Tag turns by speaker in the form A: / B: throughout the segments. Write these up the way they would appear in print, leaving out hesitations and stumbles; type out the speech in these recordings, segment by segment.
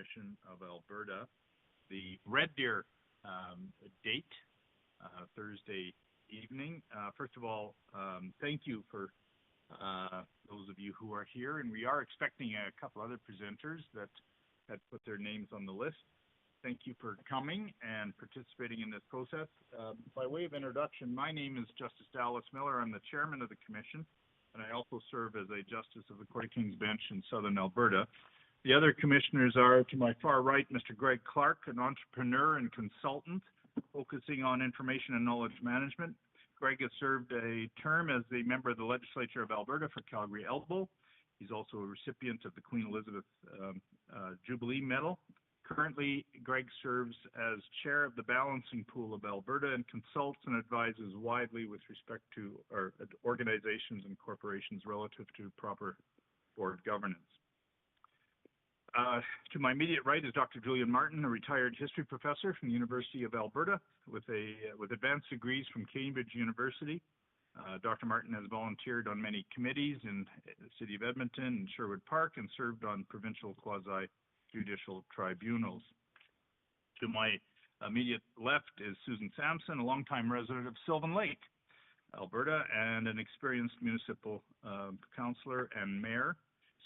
A: Commission of Alberta. The Red Deer date, Thursday evening. First of all, thank you for those of you who are here, and we are expecting a couple other presenters that had put their names on the list. Thank you for coming and participating in this process. By way of introduction, my name is Justice Dallas Miller. I'm the chairman of the commission, and I also serve as a justice of the Court of King's Bench in southern Alberta. The other commissioners are, to my far right, Mr. Greg Clark, an entrepreneur and consultant focusing on information and knowledge management. Greg has served a term as a member of the Legislature of Alberta for Calgary Elbow. He's also a recipient of the Queen Elizabeth Jubilee Medal. Currently, Greg serves as chair of the Balancing Pool of Alberta and consults and advises widely with respect to organizations and corporations relative to proper board governance. To my immediate right is Dr. Julian Martin, a retired history professor from the University of Alberta with advanced degrees from Cambridge University. Dr. Martin has volunteered on many committees in the City of Edmonton and Sherwood Park and served on provincial quasi-judicial tribunals. To my immediate left is Susan Sampson, a longtime resident of Sylvan Lake, Alberta, and an experienced municipal councillor and mayor.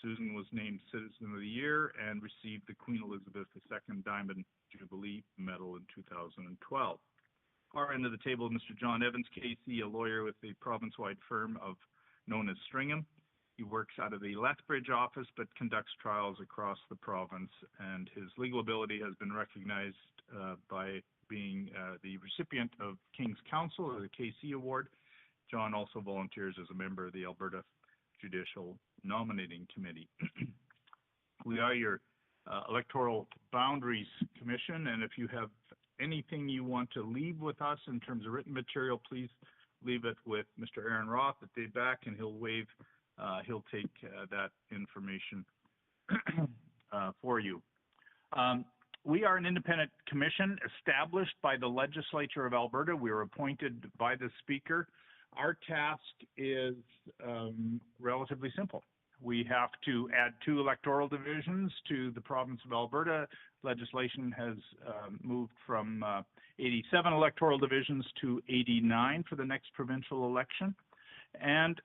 A: Susan was named Citizen of the Year and received the Queen Elizabeth II Diamond Jubilee Medal in 2012. Far end of the table, Mr. John Evans, KC, a lawyer with the province-wide firm known as Stringham. He works out of the Lethbridge office but conducts trials across the province, and his legal ability has been recognized by being the recipient of King's Counsel, or the KC Award. John also volunteers as a member of the Alberta Judicial Nominating Committee. We are your Electoral Boundaries Commission, and if you have anything you want to leave with us in terms of written material, please leave it with Mr. Aaron Roth at the back, and he'll take that information for you. We are an independent commission established by the Legislature of Alberta. We are appointed by the Speaker. Our task is relatively simple. We have to add 2 electoral divisions to the province of Alberta. Legislation has moved from 87 electoral divisions to 89 for the next provincial election. And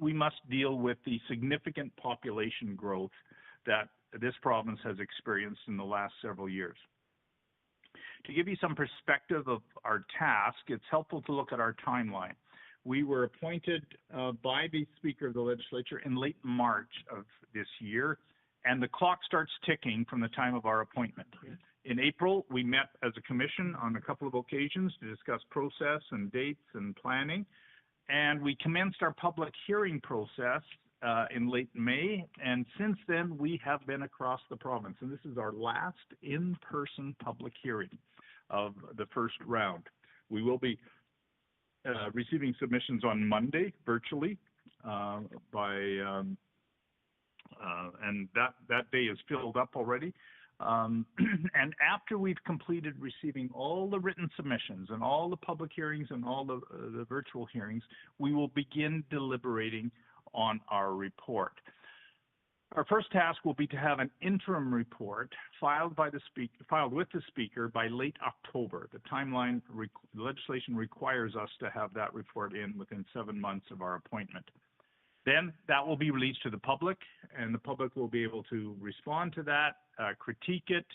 A: we must deal with the significant population growth that this province has experienced in the last several years. To give you some perspective of our task, it's helpful to look at our timeline. We were appointed by the Speaker of the Legislature in late March of this year, and the clock starts ticking from the time of our appointment. In April, we met as a commission on a couple of occasions to discuss process and dates and planning, and we commenced our public hearing process in late May, and since then we have been across the province, and this is our last in-person public hearing of the first round. We will be receiving submissions on Monday virtually, and that day is filled up already. And after we've completed receiving all the written submissions and all the public hearings and all the virtual hearings, we will begin deliberating on our report. Our first task will be to have an interim report filed with the Speaker by late October. The timeline, the legislation requires us to have that report in within 7 months of our appointment. Then that will be released to the public, and the public will be able to respond to that, critique it,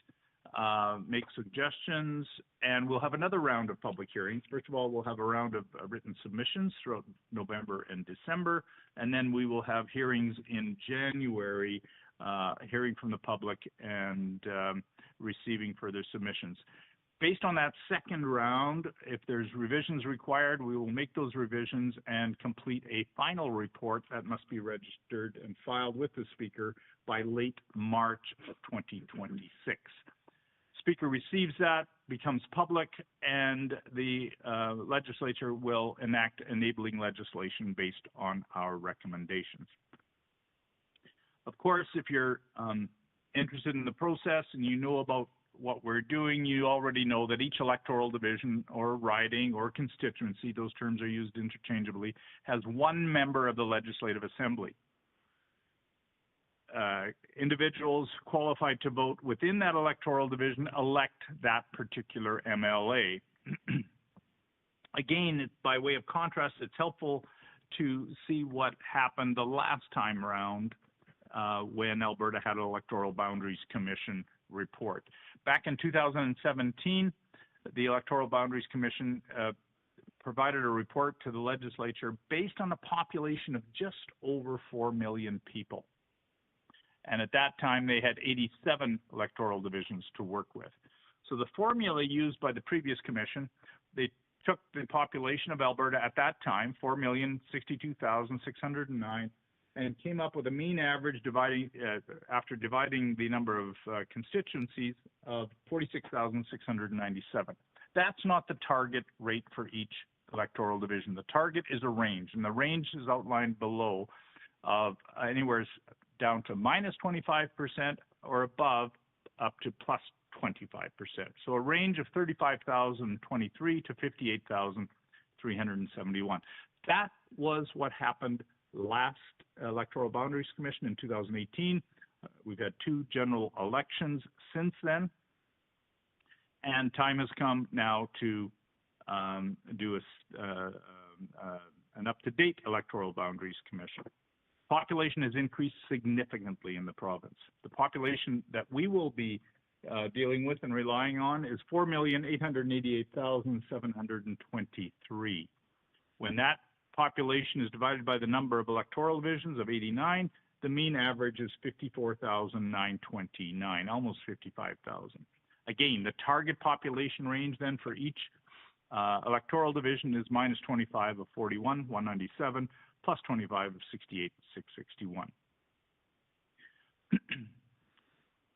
A: make suggestions, and we'll have another round of public hearings. First of all, we'll have a round of written submissions throughout November and December, and then we will have hearings in January, hearing from the public and receiving further submissions. Based on that second round, if there's revisions required, we will make those revisions and complete a final report that must be registered and filed with the Speaker by late March of 2026. Speaker receives that, becomes public, and the legislature will enact enabling legislation based on our recommendations. Of course, if you're interested in the process and you know about what we're doing, you already know that each electoral division or riding or constituency, those terms are used interchangeably, has 1 member of the Legislative Assembly. individuals qualified to vote within that electoral division elect that particular MLA. Again, by way of contrast, it's helpful to see what happened the last time around when Alberta had an Electoral Boundaries Commission report. Back in 2017, the Electoral Boundaries Commission provided a report to the legislature based on a population of just over 4 million people. And at that time, they had 87 electoral divisions to work with. So the formula used by the previous commission, they took the population of Alberta at that time, 4,062,609, and came up with a mean average after dividing the number of constituencies of 46,697. That's not the target rate for each electoral division. The target is a range, and the range is outlined below of anywhere down to minus 25% or above up to plus 25%. So a range of 35,023 to 58,371. That was what happened last Electoral Boundaries Commission in 2018. We've had 2 general elections since then, and time has come now to do an up-to-date Electoral Boundaries Commission. Population has increased significantly in the province. The population that we will be dealing with and relying on is 4,888,723. When that population is divided by the number of electoral divisions of 89, the mean average is 54,929, almost 55,000. Again, the target population range then for each electoral division is minus 25 of 41,197, plus 25 of 68,661.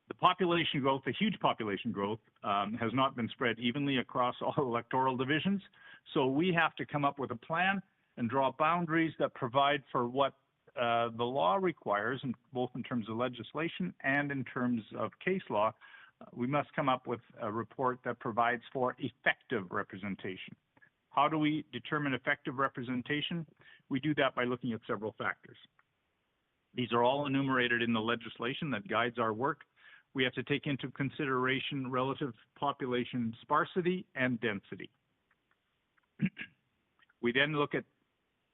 A: The population growth, the huge population growth, has not been spread evenly across all electoral divisions. So we have to come up with a plan and draw boundaries that provide for what the law requires, both in terms of legislation and in terms of case law. We must come up with a report that provides for effective representation. How do we determine effective representation? We do that by looking at several factors. These are all enumerated in the legislation that guides our work. We have to take into consideration relative population sparsity and density. We then look at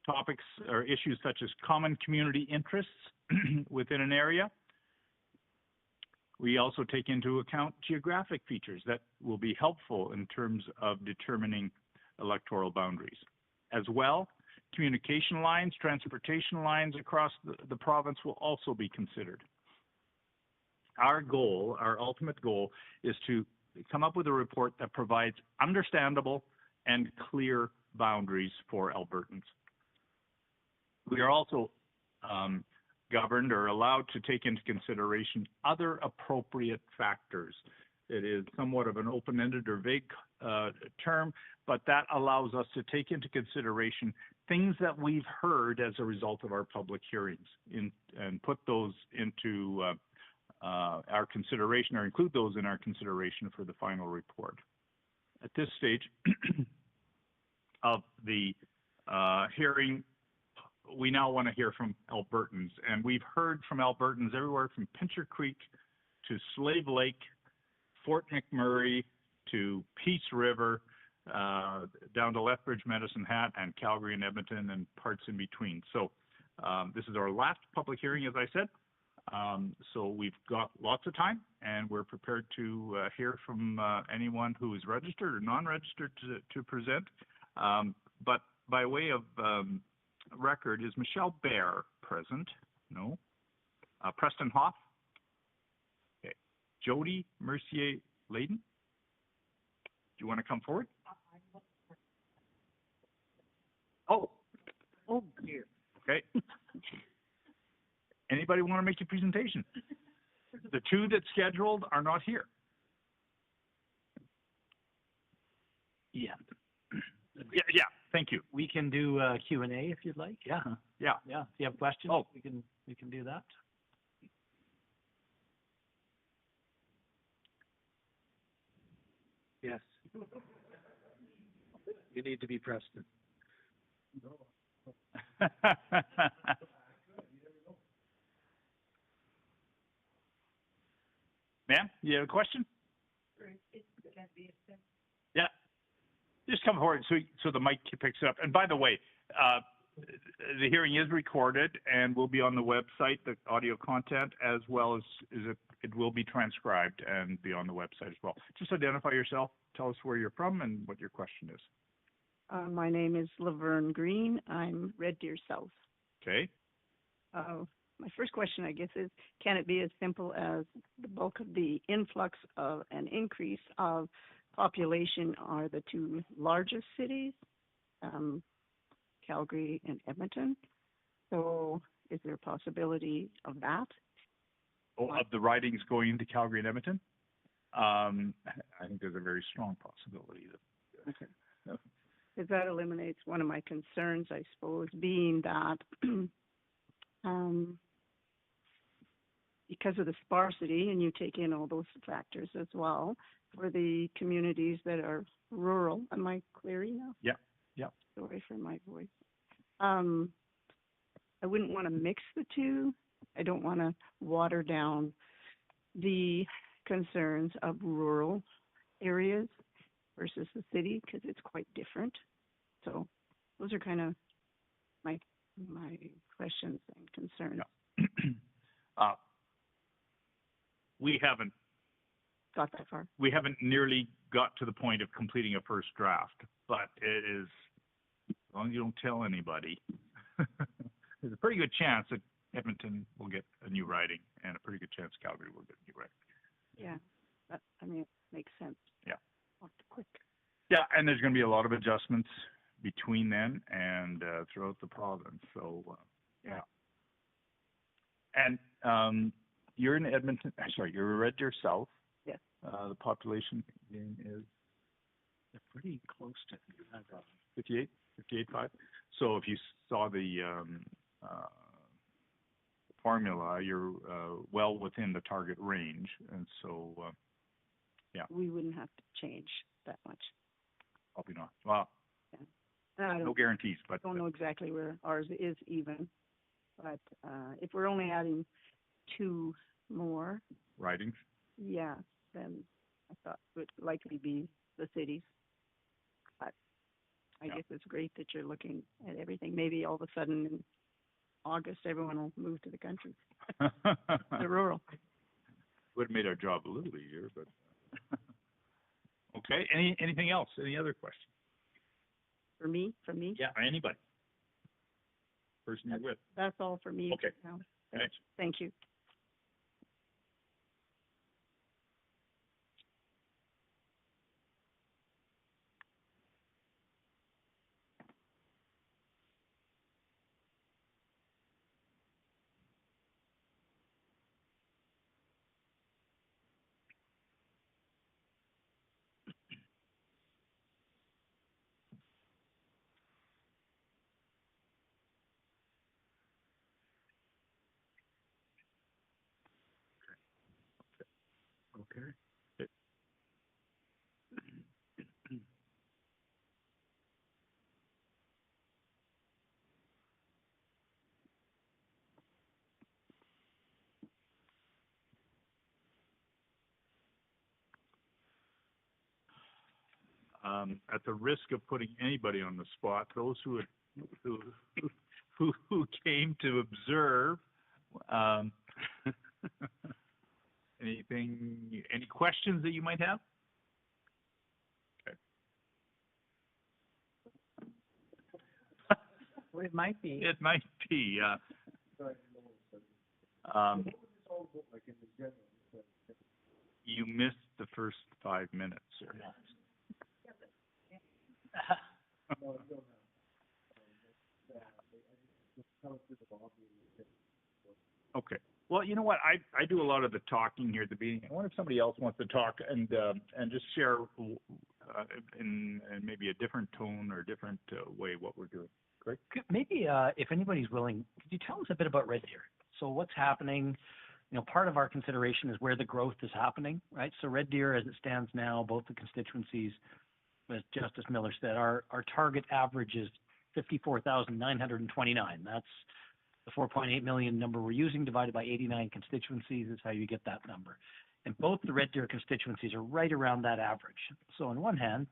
A: topics or issues such as common community interests within an area. We also take into account geographic features that will be helpful in terms of determining electoral boundaries. As well, communication lines, transportation lines across the province will also be considered. Our goal, our ultimate goal, is to come up with a report that provides understandable and clear boundaries for Albertans. We are also governed or allowed to take into consideration other appropriate factors. It is somewhat of an open-ended or vague term, but that allows us to take into consideration things that we've heard as a result of our public hearings and put those into our consideration or include those in our consideration for the final report. At this stage of the hearing, we now want to hear from Albertans, and we've heard from Albertans everywhere from Pincher Creek to Slave Lake, Fort McMurray to Peace River, down to Lethbridge, Medicine Hat, and Calgary and Edmonton, and parts in between. So this is our last public hearing, as I said. So we've got lots of time, and we're prepared to hear from anyone who is registered or non-registered to present. But by way of record, is Michelle Baer present? No. Preston Hoff? Okay. Jody Mercier-Layden? Do you want to come forward? Oh. Oh, dear. Okay. Anybody want to make a presentation? The 2 that's scheduled are not here.
B: Yeah.
A: Yeah, thank you.
B: We can do Q&A if you'd like.
A: Yeah.
B: Yeah. If you have questions, we can do that. Yes. You need to be Preston. No.
A: Ma'am, you have a question? Yeah. Just come forward so the mic picks it up. And by the way, the hearing is recorded and will be on the website, the audio content, as well as it will be transcribed and be on the website as well. Just identify yourself, tell us where you're from and what your question is.
C: My name is Laverne Green. I'm Red Deer South.
A: Okay.
C: My first question, I guess, is can it be as simple as the bulk of the influx of an increase of population are the two largest cities, Calgary and Edmonton? So is there a possibility of that?
A: Oh, of the ridings going into Calgary and Edmonton? I think there's a very strong possibility.
C: Okay. Because that eliminates one of my concerns, I suppose, being that because of the sparsity, and you take in all those factors as well, for the communities that are rural. Am I clear enough?
A: Yeah, yeah.
C: Sorry for my voice. I wouldn't want to mix the two. I don't want to water down the concerns of rural areas versus the city because it's quite different. So those are kind of my questions and concerns.
A: Yeah. We haven't
C: got that far.
A: We haven't nearly got to the point of completing a first draft, but it is, as long as you don't tell anybody, there's a pretty good chance that Edmonton will get a new riding and a pretty good chance Calgary will get a new riding.
C: Yeah, that, I mean, it makes sense.
A: Yeah.
C: Quick.
A: Yeah, and there's going to be a lot of adjustments between then and throughout the province. So, yeah. And you're in Edmonton. Sorry, you're Red Deer South.
C: Yes.
A: The population is
B: pretty close to
A: 58.5. So if you saw the formula, you're well within the target range, and so yeah.
C: We wouldn't have to change that much.
A: Probably not. Well,
C: yeah.
A: No guarantees, but
C: I don't know exactly where ours is even, but if we're only adding 2 more
A: ridings.
C: Yeah, then I thought it would likely be the cities. But I guess it's great that you're looking at everything. Maybe all of a sudden in August everyone will move to the country, the rural.
A: Would have made our job a little easier, but okay. Anything else? Any other questions?
C: From me?
A: Yeah, anybody. Person you're with.
C: That's all for me.
A: Okay.
C: Now.
A: Thanks.
C: Thank you.
A: Okay. At the risk of putting anybody on the spot, those who came to observe, any questions that you might have? Okay.
B: Well, it might be.
A: It might be. You missed the first 5 minutes, sir. Okay. Well, you know what? I do a lot of the talking here at the beginning. I wonder if somebody else wants to talk and just share in maybe a different tone or a different way what we're doing. Great.
B: Maybe if anybody's willing, could you tell us a bit about Red Deer? So what's happening? You know, part of our consideration is where the growth is happening, right? So Red Deer, as it stands now, both the constituencies, as Justice Miller said, our target average is 54,929. That's the 4.8 million number we're using divided by 89 constituencies is how you get that number. And both the Red Deer constituencies are right around that average. So on one hand,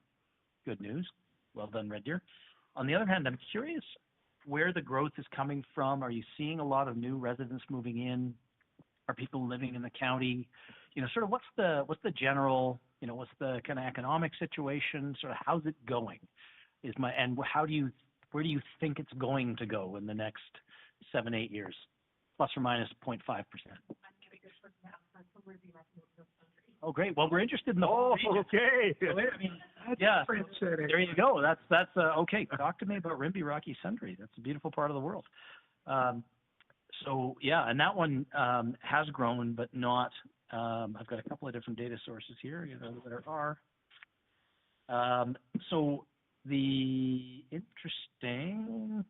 B: good news, well done, Red Deer. On the other hand, I'm curious where the growth is coming from. Are you seeing a lot of new residents moving in? Are people living in the county? Sort of what's the general, what's the kind of economic situation? Sort of how's it going? And where do you think it's going to go in the next 7-8 years, plus or minus 0.5%? Oh, great. Well, we're interested in the whole region.
A: Okay.
B: So, yeah. There you go. That's okay. Talk to me about Rimbey Rocky Sundre. That's a beautiful part of the world. So yeah, and that one has grown, but not. I've got a couple of different data sources here. There are. So the interesting.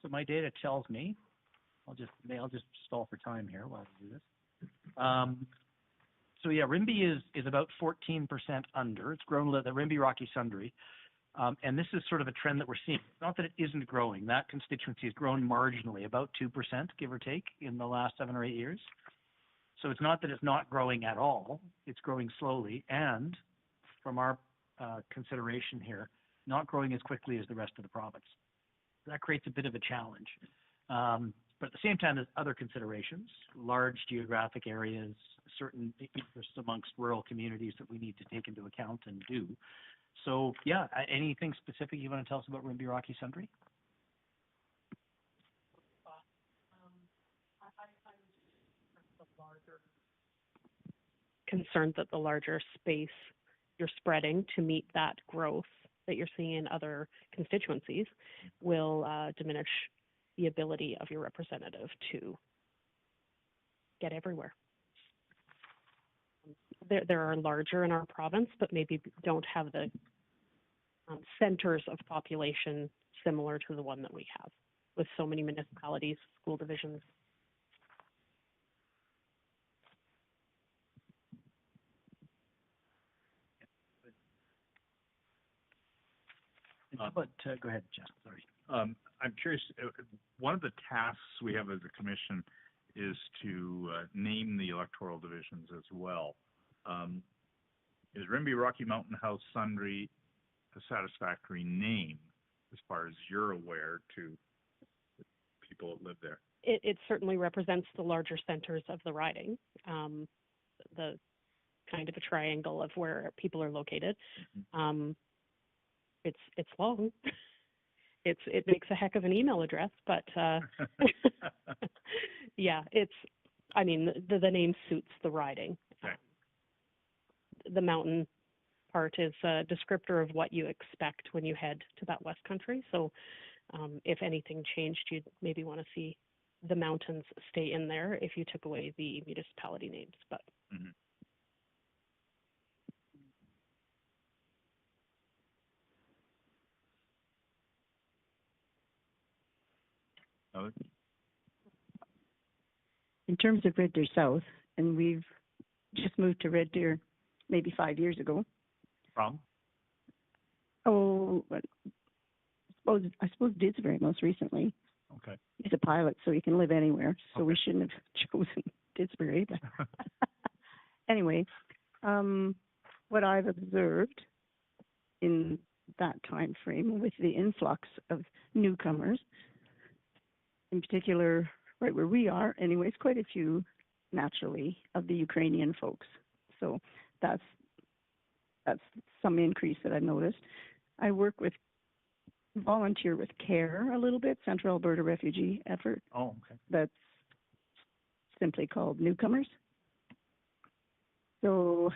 B: So my data tells me. I'll just stall for time here while we do this. So yeah, Rimbey is about 14% under. It's grown the Rimbey Rocky Sundre. And this is sort of a trend that we're seeing. It's not that it isn't growing. That constituency has grown marginally, about 2%, give or take, in the last 7 or 8 years. So it's not that it's not growing at all. It's growing slowly. And from our consideration here, not growing as quickly as the rest of the province. That creates a bit of a challenge. But at the same time, there's other considerations, large geographic areas, certain interests amongst rural communities that we need to take into account and do. So, yeah, anything specific you want to tell us about Rimbey Rocky Sundre?
D: Concerned that the larger space you're spreading to meet that growth that you're seeing in other constituencies will diminish the ability of your representative to get everywhere. There are larger in our province, but maybe don't have the centers of population similar to the one that we have, with so many municipalities, school divisions.
B: But go ahead, Jeff. Sorry.
A: I'm curious, one of the tasks we have as a commission is to name the electoral divisions as well. Is Rimbey Rocky Mountain House Sundre a satisfactory name, as far as you're aware, to the people that live there?
D: It certainly represents the larger centers of the riding, the kind of a triangle of where people are located.
A: Mm-hmm.
D: It's long. It makes a heck of an email address, but yeah, the name suits the riding.
A: Okay.
D: The mountain part is a descriptor of what you expect when you head to that West Country. So if anything changed, you'd maybe want to see the mountains stay in there if you took away the municipality names. But
A: mm-hmm.
C: In terms of Red Deer South, and we've just moved to Red Deer maybe 5 years ago.
A: From?
C: Oh, I suppose Didsbury most recently.
A: Okay.
C: He's a pilot, so he can live anywhere. So
A: okay.
C: We shouldn't have chosen Didsbury. But anyway, what I've observed in that time frame with the influx of newcomers, in particular, right where we are, anyways, quite a few naturally of the Ukrainian folks. So that's some increase that I've noticed. I volunteer with CARE a little bit, Central Alberta Refugee Effort.
A: Oh, okay.
C: That's simply called newcomers. So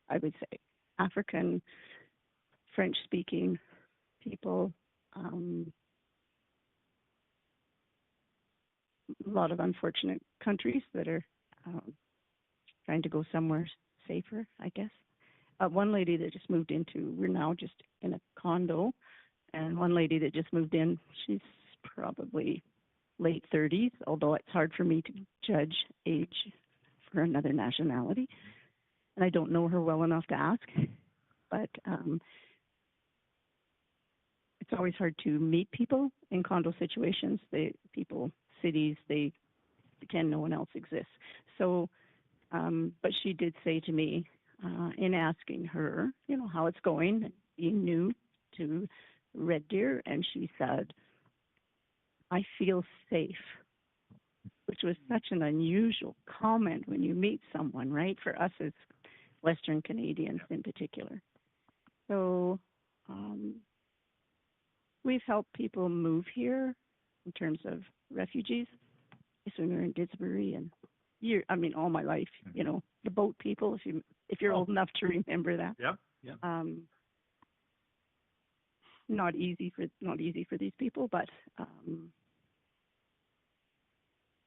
C: I would say African, French-speaking people, a lot of unfortunate countries that are trying to go somewhere safer, I guess. One lady that just moved we're now just in a condo, and one lady that just moved in, she's probably late 30s, although it's hard for me to judge age for another nationality. And I don't know her well enough to ask, but it's always hard to meet people in condo situations. Cities, they pretend no one else exists. So, but she did say to me, in asking her, you know, how it's going, being new to Red Deer, and she said, I feel safe, which was such an unusual comment when you meet someone, right? For us as Western Canadians in particular. So we've helped people move here in terms of refugees. So we were in Didsbury and all my life, you know, the boat people, if you're old enough to remember that.
A: Yep. Yep.
C: Not easy for these people, but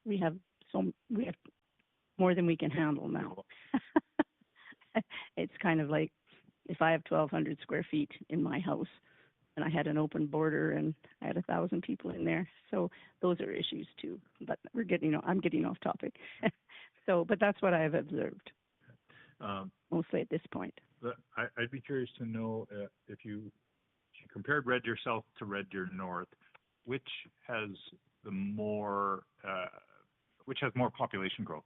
C: we have more than we can handle now. It's kind of like if I have 1,200 square feet in my house and I had an open border and I had 1,000 people in there. So those are issues too, but I'm getting off topic. So, but that's what I've observed mostly at this point.
A: I'd be curious to know if you compared Red Deer South to Red Deer North, which has more population growth?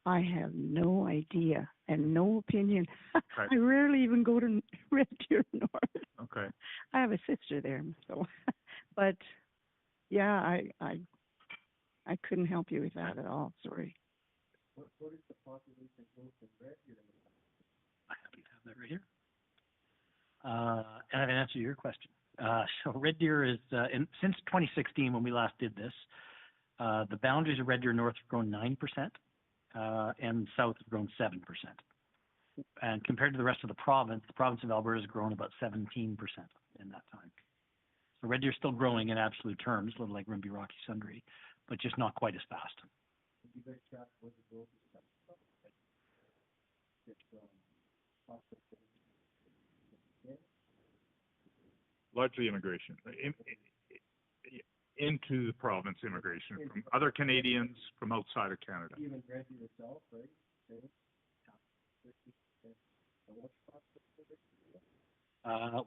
C: I have no idea and no opinion.
A: Okay.
C: I rarely even go to Red Deer North.
A: Okay.
C: I have a sister there, so. But yeah, I couldn't help you with that at all. Sorry.
E: What is the population growth in Red Deer?
B: I happen to have that right here. And I have an answer to your question. So Red Deer is, since 2016 when we last did this, the boundaries of Red Deer North have grown 9%, and South have grown 7%. And compared to the rest of the province of Alberta has grown about 17% in that time. So Red Deer is still growing in absolute terms, a little like Rimbey, Rocky, Sundre, but just not quite as fast.
E: You guys track what the growth is coming from?
A: Largely immigration. Into the province, immigration from other Canadians from outside of Canada.
E: Even Red Deer itself, right?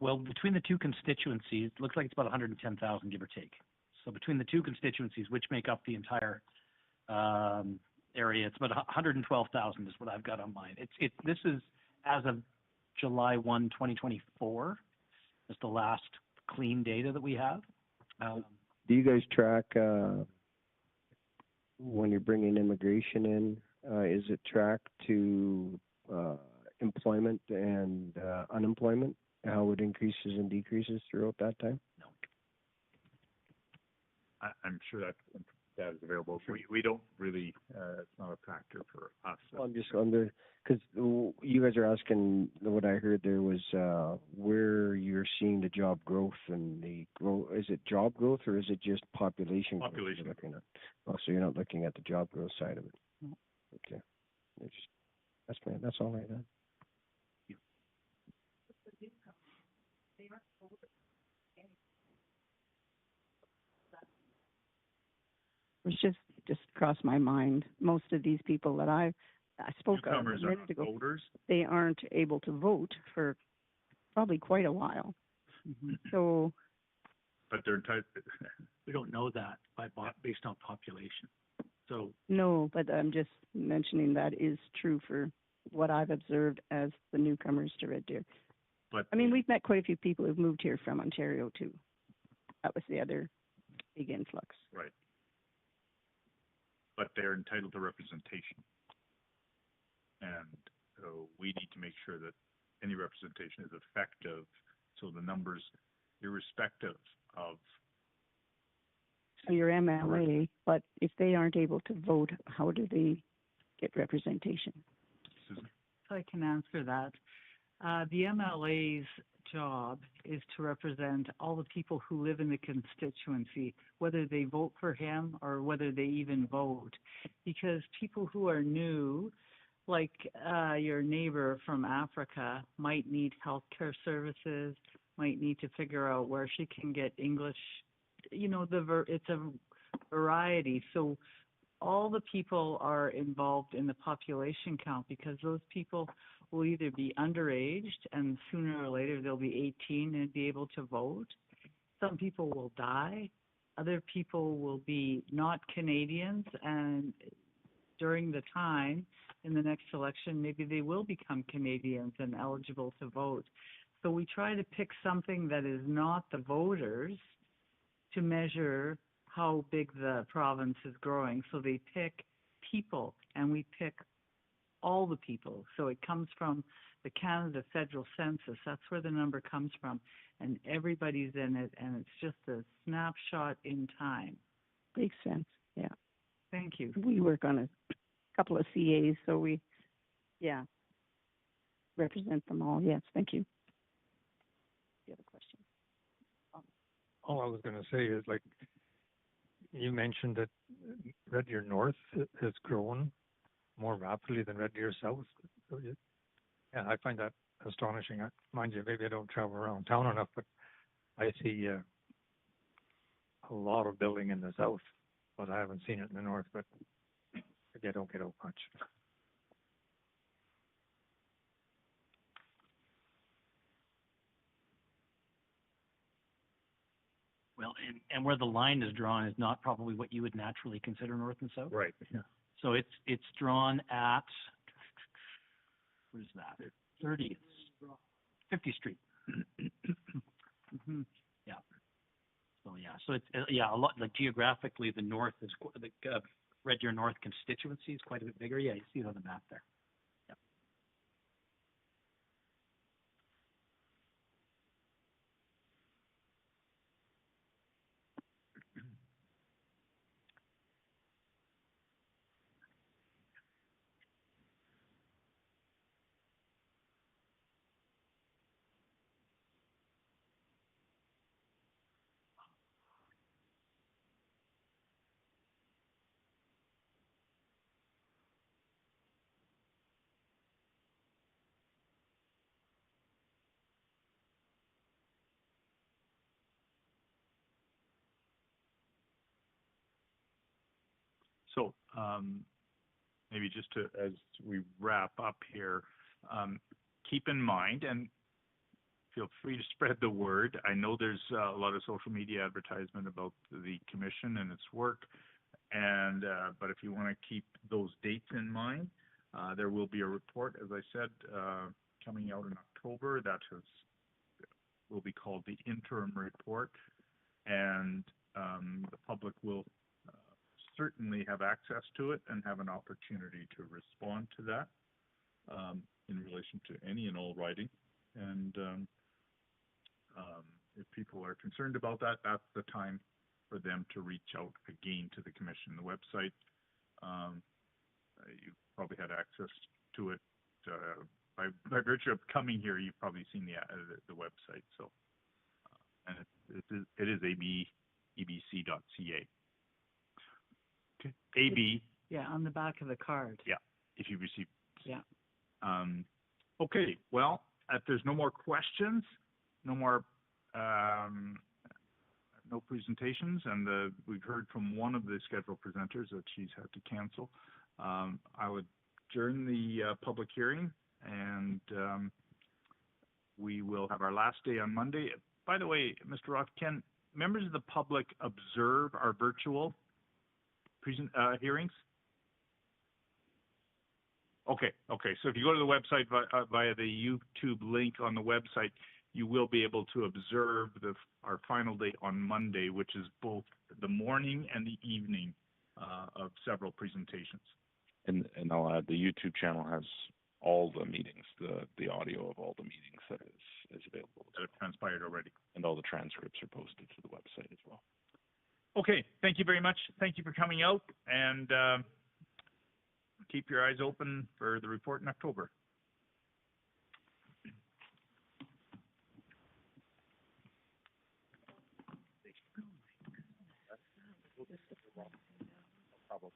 B: Well, between the two constituencies, it looks like it's about 110,000, give or take. So between the two constituencies, which make up the entire area, it's about 112,000 is what I've got on mine. This is as of July 1, 2024. That's the last clean data that we have.
F: Do you guys track when you're bringing immigration in? Is it tracked to employment and unemployment? How it increases and decreases throughout that time?
B: No.
A: I'm sure that is available. We don't really. It's not a factor for us.
F: I'm just under because you guys are asking. What I heard there was where you're seeing the job growth and the growth. Is it job growth or is it just population?
A: Population.
F: Growth you're looking at? Oh, so you're not looking at the job growth side of it.
B: No.
F: Okay. That's all right then.
C: It was just crossed my mind. Most of these people that I spoke of a
A: Newcomers are
C: minute
A: not
C: ago,
A: voters.
C: they aren't able to vote for probably quite a while.
B: Mm-hmm.
C: So,
A: But they're entitled.
B: We don't know that based on population. So
C: no, but I'm just mentioning that is true for what I've observed as the newcomers to Red Deer.
A: But
C: I mean, we've met quite a few people who've moved here from Ontario too. That was the other big influx.
A: right. But they're entitled to representation, and so we need to make sure that any representation is effective. So the numbers, irrespective of.
C: So your MLA, but if they aren't able to vote, how do they get representation?
A: Susan?
G: I can answer that. The MLA's job is to represent all the people who live in the constituency, whether they vote for him or whether they even vote. Because people who are new, like your neighbor from Africa, might need health care services, might need to figure out where she can get English. You know, it's a variety. So all the people are involved in the population count because those people will either be underaged and sooner or later they'll be 18 and be able to vote. Some people will die. Other people will be not Canadians and during the time in the next election, maybe they will become Canadians and eligible to vote. So we try to pick something that is not the voters to measure how big the province is growing. So they pick people, and we pick all the people. So it comes from the Canada Federal Census. That's where the number comes from. And everybody's in it, and it's just a snapshot in time.
C: Makes sense, yeah.
G: Thank you.
C: We work on a couple of CAs, so we, yeah, represent them all. Yes, thank you. You have a question?
H: All I was going to say is, like, you mentioned that Red Deer North has grown more rapidly than Red Deer South. So yeah, I find that astonishing. Mind you, maybe I don't travel around town enough, but I see a lot of building in the south, but I haven't seen it in the north. But maybe I don't get out much.
B: Well, and where the line is drawn is not probably what you would naturally consider north and south.
A: Right.
B: Yeah. So it's drawn at, what is that? 50th Street.
G: Mm-hmm.
B: Yeah. So yeah. So it's a lot, like geographically, the north is the Red Deer North constituency is quite a bit bigger. Yeah, you see it on the map there. Yeah.
A: So maybe just to, as we wrap up here, keep in mind and feel free to spread the word. I know there's a lot of social media advertisement about the commission and its work, and but if you want to keep those dates in mind, there will be a report, as I said, coming out in October that will be called the interim report, and the public will certainly have access to it and have an opportunity to respond to that in relation to any and all writing. And if people are concerned about that, that's the time for them to reach out again to the commission. The website, you probably had access to it by virtue of coming here. You've probably seen the website. So, and it is ebc.ca. Okay. AB.
G: Yeah, on the back of the card.
A: Yeah, if you receive.
G: Yeah.
A: Okay, well, if there's no more questions, no more, no presentations, and we've heard from one of the scheduled presenters that she's had to cancel, I would adjourn the public hearing, and we will have our last day on Monday. By the way, Mr. Roth, can members of the public observe our virtual hearings? Okay. So if you go to the website via the YouTube link on the website, you will be able to observe our final date on Monday, which is both the morning and the evening of several presentations.
I: And I'll add, the YouTube channel has all the meetings, the audio of all the meetings that is available.
A: That have transpired already.
I: And all the transcripts are posted to the website as well.
A: Okay, thank you very much. Thank you for coming out, and keep your eyes open for the report in October.
B: Probably.